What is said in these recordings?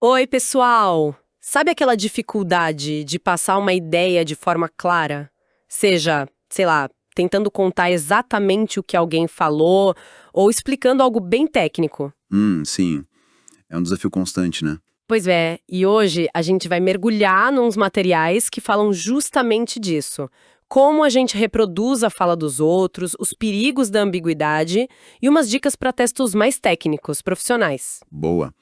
Oi, pessoal! Sabe aquela dificuldade de passar uma ideia de forma clara? Seja, sei lá, tentando contar exatamente o que alguém falou ou explicando algo bem técnico. Sim. É um desafio constante, né? Pois é, e hoje a gente vai mergulhar nos materiais que falam justamente disso. Como a gente reproduz a fala dos outros, os perigos da ambiguidade e umas dicas para textos mais técnicos, profissionais. Boa.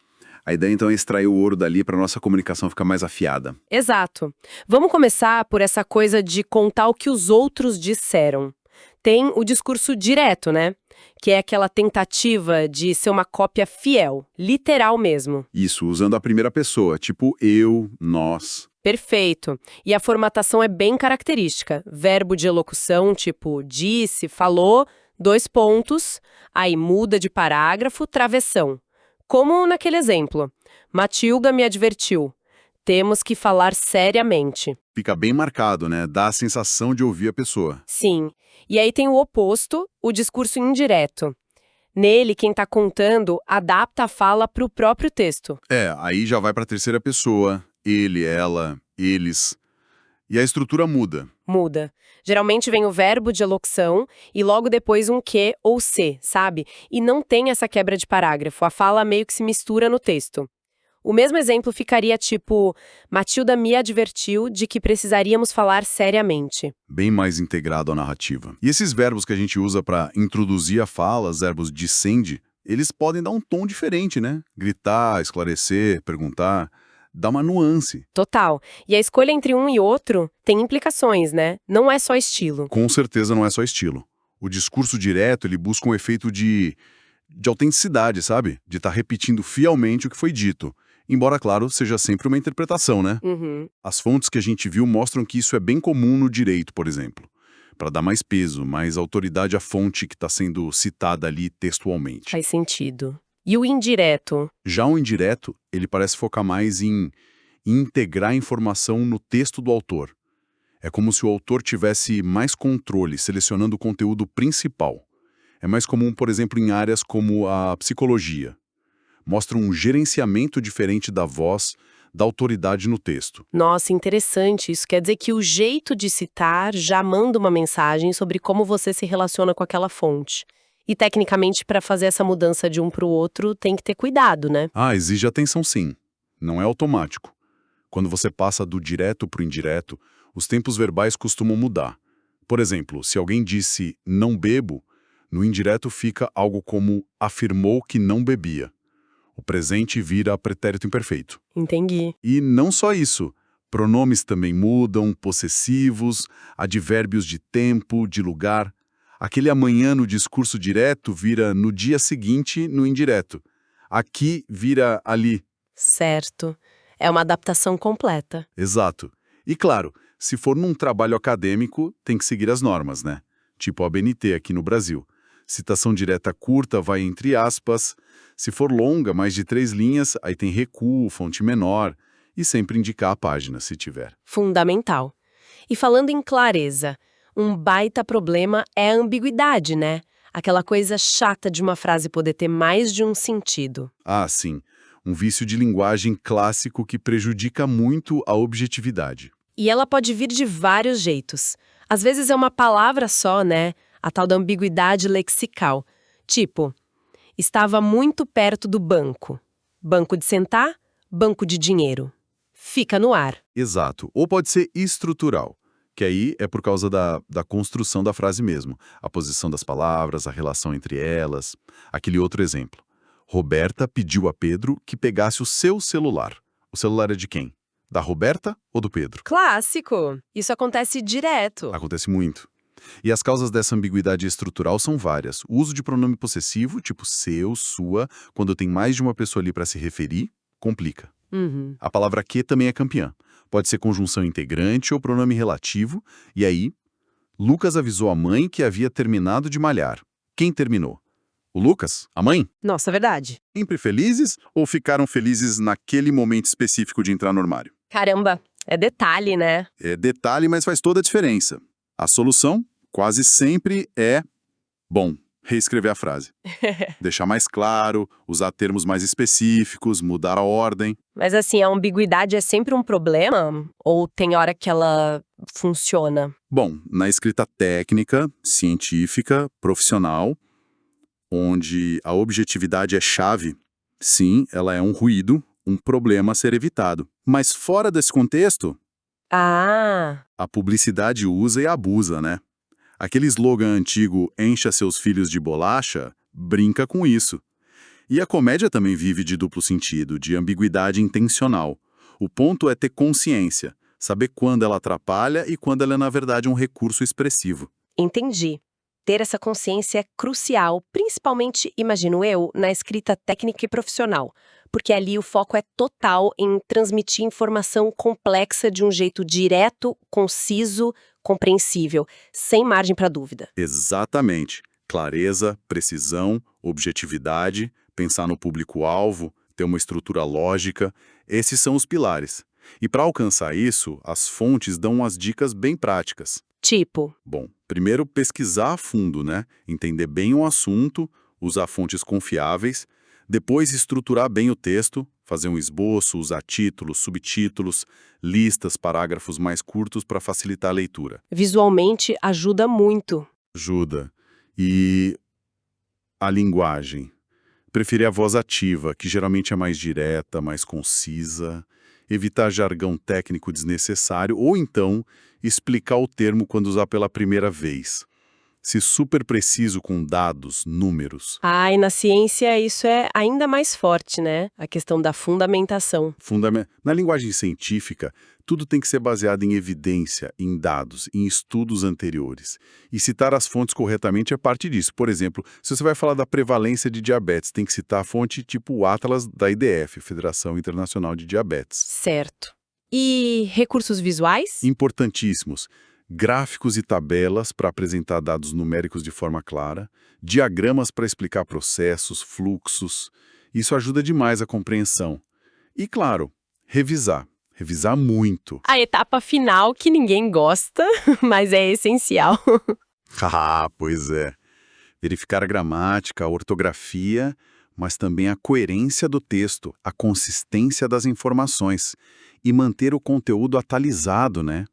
A ideia então é extrair o ouro dali para nossa comunicação ficar mais afiada. Exato. Vamos começar por essa coisa de contar o que os outros disseram. Tem o discurso direto, né? Que é aquela tentativa de ser uma cópia fiel, literal mesmo. Isso, usando a primeira pessoa, tipo eu, nós. Perfeito. E a formatação é bem característica. Verbo de elocução, tipo disse, falou, dois pontos, aí muda de parágrafo, travessão. Como naquele exemplo. Matilda me advertiu. Temos que falar seriamente. Fica bem marcado, né? Dá a sensação de ouvir a pessoa. Sim. E aí tem o oposto, o discurso indireto. Nele, quem está contando adapta a fala para o próprio texto. Aí já vai para a terceira pessoa, ele, ela, eles. E a estrutura muda. Muda. Geralmente vem o verbo de elocução e logo depois um que ou se, sabe? E não tem essa quebra de parágrafo, a fala meio que se mistura no texto. O mesmo exemplo ficaria tipo: Matilda me advertiu de que precisaríamos falar seriamente. Bem mais integrado à narrativa. E esses verbos que a gente usa para introduzir a fala, os verbos descende, eles podem dar um tom diferente, né? Gritar, esclarecer, perguntar, dá uma nuance. Total. E a escolha entre um e outro tem implicações, né? Não é só estilo. Com certeza não é só estilo. O discurso direto, ele busca um efeito de autenticidade, sabe? De estar repetindo fielmente o que foi dito. Embora, claro, seja sempre uma interpretação, né? Uhum. As fontes que a gente viu mostram que isso é bem comum no direito, por exemplo. Para dar mais peso, mais autoridade à fonte que está sendo citada ali textualmente. Faz sentido. E o indireto? Já o indireto, ele parece focar mais em integrar a informação no texto do autor. É como se o autor tivesse mais controle, selecionando o conteúdo principal. É mais comum, por exemplo, em áreas como a psicologia. Mostra um gerenciamento diferente da voz, da autoridade no texto. Nossa, interessante. Isso quer dizer que o jeito de citar já manda uma mensagem sobre como você se relaciona com aquela fonte. E, tecnicamente, para fazer essa mudança de um para o outro, tem que ter cuidado, né? Exige atenção sim. Não é automático. Quando você passa do direto para o indireto, os tempos verbais costumam mudar. Por exemplo, se alguém disse não bebo, no indireto fica algo como afirmou que não bebia. O presente vira pretérito imperfeito. Entendi. E não só isso. Pronomes também mudam, possessivos, advérbios de tempo, de lugar. Aquele amanhã no discurso direto vira no dia seguinte no indireto. Aqui vira ali. Certo. É uma adaptação completa. Exato. E claro, se for num trabalho acadêmico, tem que seguir as normas, né? Tipo a BNT aqui no Brasil. Citação direta curta vai entre aspas. Se for longa, mais de 3 linhas, aí tem recuo, fonte menor. E sempre indicar a página, se tiver. Fundamental. E falando em clareza, um baita problema é a ambiguidade, né? Aquela coisa chata de uma frase poder ter mais de um sentido. Sim. Um vício de linguagem clássico que prejudica muito a objetividade. E ela pode vir de vários jeitos. Às vezes é uma palavra só, né? A tal da ambiguidade lexical. Tipo, estava muito perto do banco. Banco de sentar, banco de dinheiro. Fica no ar. Exato. Ou pode ser estrutural, que aí é por causa da construção da frase mesmo. A posição das palavras, a relação entre elas. Aquele outro exemplo. Roberta pediu a Pedro que pegasse o seu celular. O celular é de quem? Da Roberta ou do Pedro? Clássico! Isso acontece direto. Acontece muito. E as causas dessa ambiguidade estrutural são várias. O uso de pronome possessivo, tipo seu, sua, quando tem mais de uma pessoa ali para se referir, complica. Uhum. A palavra que também é campeã. Pode ser conjunção integrante ou pronome relativo. E aí, Lucas avisou a mãe que havia terminado de malhar. Quem terminou? O Lucas? A mãe? Nossa, verdade. Sempre felizes ou ficaram felizes naquele momento específico de entrar no armário? Caramba, é detalhe, né? É detalhe, mas faz toda a diferença. A solução, quase sempre, é bom. reescrever a frase. Deixar mais claro, usar termos mais específicos, mudar a ordem. Mas assim, a ambiguidade é sempre um problema? Ou tem hora que ela funciona? Bom, na escrita técnica, científica, profissional, onde a objetividade é chave, sim, ela é um ruído, um problema a ser evitado. Mas fora desse contexto, Ah, a publicidade usa e abusa, né? Aquele slogan antigo, encha seus filhos de bolacha, brinca com isso. E a comédia também vive de duplo sentido, de ambiguidade intencional. O ponto é ter consciência, saber quando ela atrapalha e quando ela é, na verdade, um recurso expressivo. entendi. Ter essa consciência é crucial, principalmente, imagino eu, na escrita técnica e profissional, porque ali o foco é total em transmitir informação complexa de um jeito direto, conciso, compreensível, sem margem para dúvida. Exatamente. Clareza, precisão, objetividade, pensar no público-alvo, ter uma estrutura lógica, esses são os pilares. E para alcançar isso, as fontes dão umas dicas bem práticas. Tipo, Bom, primeiro pesquisar a fundo, né? Entender bem o assunto, usar fontes confiáveis, depois estruturar bem o texto, fazer um esboço, usar títulos, subtítulos, listas, parágrafos mais curtos para facilitar a leitura. visualmente ajuda muito. Ajuda. E a linguagem. Preferir a voz ativa, que geralmente é mais direta, mais concisa, evitar jargão técnico desnecessário ou então explicar o termo quando usar pela primeira vez. Se super preciso com dados, números. Ah, e na ciência isso é ainda mais forte, né? A questão da fundamentação. Na linguagem científica, tudo tem que ser baseado em evidência, em dados, em estudos anteriores. E citar as fontes corretamente é parte disso. Por exemplo, se você vai falar da prevalência de diabetes, tem que citar a fonte tipo o Atlas da IDF, Federação Internacional de Diabetes. Certo. E recursos visuais? Importantíssimos. Gráficos e tabelas para apresentar dados numéricos de forma clara, diagramas para explicar processos, fluxos. Isso ajuda demais a compreensão. E, claro, revisar. Revisar muito. A etapa final que ninguém gosta, mas é essencial. Ah, pois é. Verificar a gramática, a ortografia, mas também a coerência do texto, a consistência das informações e manter o conteúdo atualizado, né?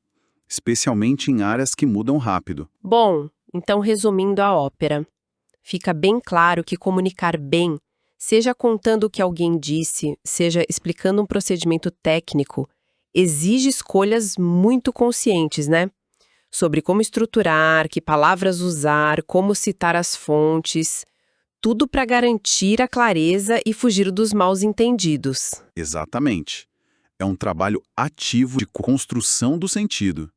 Especialmente em áreas que mudam rápido. Bom, então resumindo a ópera, fica bem claro que comunicar bem, seja contando o que alguém disse, seja explicando um procedimento técnico, exige escolhas muito conscientes, né? Sobre como estruturar, que palavras usar, como citar as fontes, tudo para garantir a clareza e fugir dos mal-entendidos. Exatamente. É um trabalho ativo de construção do sentido.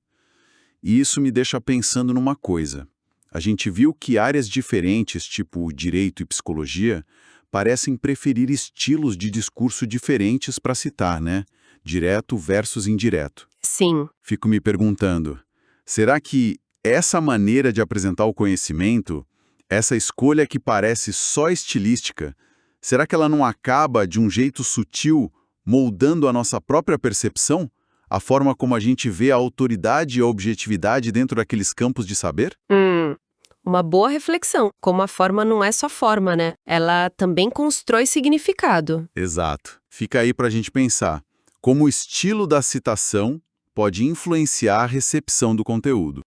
E isso me deixa pensando numa coisa. A gente viu que áreas diferentes, tipo direito e psicologia, parecem preferir estilos de discurso diferentes para citar, né? Direto versus indireto. Sim, Fico me perguntando, será que essa maneira de apresentar o conhecimento, essa escolha que parece só estilística, será que ela não acaba, de um jeito sutil, moldando a nossa própria percepção? A forma como a gente vê a autoridade e a objetividade dentro daqueles campos de saber? uma boa reflexão. Como a forma não é só forma, né? Ela também constrói significado. Exato. Fica aí para a gente pensar como o estilo da citação pode influenciar a recepção do conteúdo.